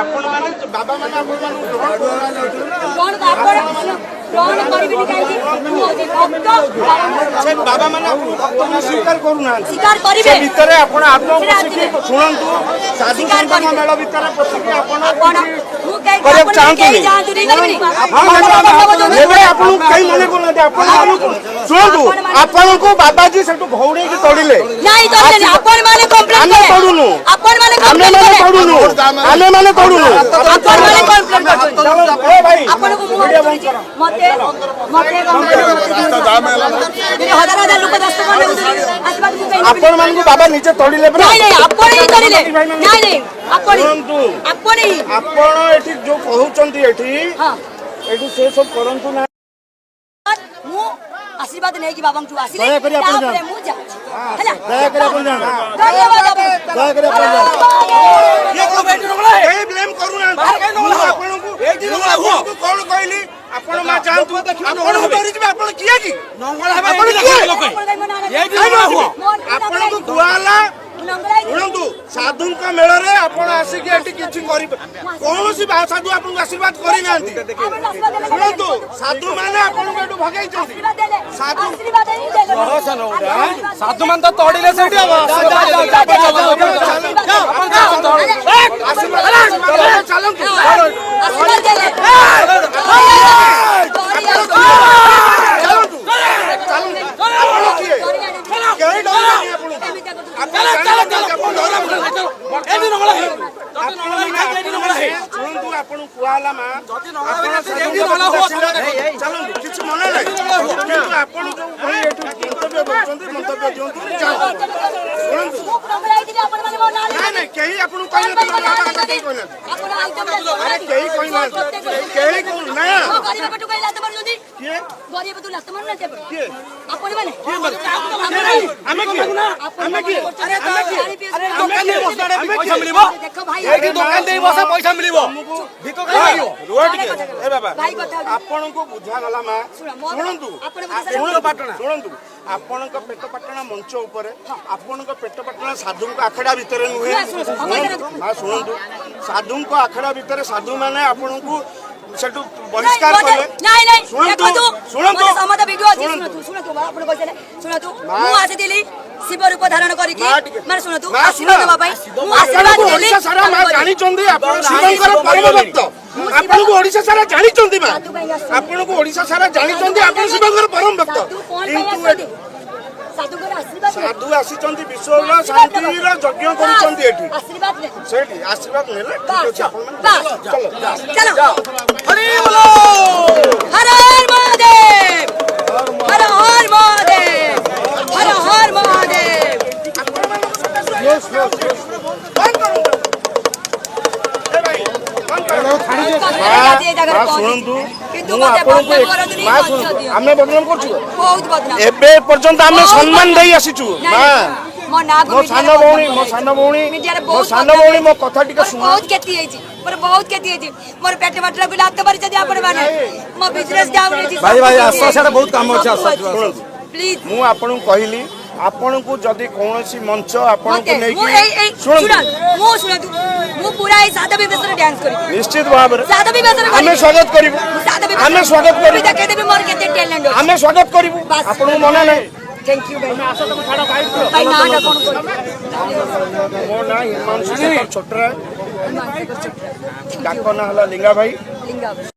आपण माने बाबा माने आपण ग्रहण करिबिनी काई मु होती भक्त से बाबा माने आपण भक्त स्वीकार करू ना स्वीकार करिवे से भितरे आपण आत्मा सुनंतु साधु संत मेळ भितरे पछिके आपण मु काई करे चाहंतुनी जानतु नहीं करिबिनी एबे आपण कई मने कोन आपण सुनंतु आपण को बाबा जी सेटु घौडे की तोडिले नहीं तोडिले आपण माने कंप्लेंट करे तोडुनु आपण माने आमे माने तोडुनु आमे माने तोडुनु आपण माने कंप्लेंट करे ए भाई आपण को मते मते मेरे हजार हजार लोक दस्त करने आशीर्वाद को कहीं आपण मान को बाबा नीचे तोडिले नहीं नहीं आपण ही तोडिले नहीं नहीं आपण ही आपण एठी जो कहउचंती एठी हां एठी से सब करंतु ना मु आशीर्वाद नहीं कि बाबा तू आसीले दया करी आपण जान मु जा हैला दया करी आपण जान धन्यवाद दया करी आपण जान ये को बैठ रखला है ए ब्लेम करू ना आपण को एठी को कोन कहली आपण मा जानतु आपण डरी जे आपण किया की नंगळ हबे आपण किया लोक एठी आपण को दुआला शुणु साधु मेल रे आपण आसिक किसी कौन सी साधु आपन आशीर्वाद करना शुणु साधु मैंने भगई साधु मान तो तोड़े पैसा मिल आपण को बुझा गला मा शुणु आपण पेट पाटना मंच ऊपर आपण पेट पाटना साधु आखड़ा भितर नुहे हाँ शुणु साधु आखड़ा भितर साधु माने आपण को सेटु बहिष्कार करले नहीं नहीं शुणु समस्त वीडियो अछि शुणु आपण कहले शुणु मु आसी दिली शिव रूप धारण करी की माने शुणु आशीर्वाद बाबा मु आशीर्वाद देली ओडिसा सारा मा जानि चंदी आपण शिवंकर परम भक्त आपण को ओडिसा सारा जानि चंदी मा आपण को ओडिसा सारा जानि चंदी आपण शिवंकर परम भक्त किंतु साधु आसी चंदी विश्वला शांति रो यज्ञ करू चंदी एठी आशीर्वाद ले सेठी आशीर्वाद नेले ठीक अछि आपण चलो चलो हरि बोलो हर हर महादेव हर हर महादेव हर हर महादेव यस यस बंद करू ए भाई बंद करू शुणु आमे बदनाम करछु बहुत बदनाम एबे पर्यंत आमे सम्मान देई आसीछु मां मो सानो भौणी मो कथा टिके सुन बहुत केती है जी पर बहुत केती है जी मोर पेट बाटला को लात मारी जदी आपण माने मो बिजनेस डाउन है जी भाई भाई आसो सेटा बहुत काम अछि आसो प्लीज मु आपन को कहली आपण को जदी कोनोसी मंच आपण को नै की सुन मु पूरा ए साधवी बेसर डांस करी निश्चित भाव रे साधवी बेसर हमें स्वागत करिवु हमें स्वागत करिवु देखे देबे मोर केते टैलेंट हमें स्वागत करिवु आपण को मने नै थैंक यू भाई आसो तुम छाड़ो गाइड भाई ना कोन कोन मो ना हिमांशु छोटरा डाको ना हला लिंगा भाई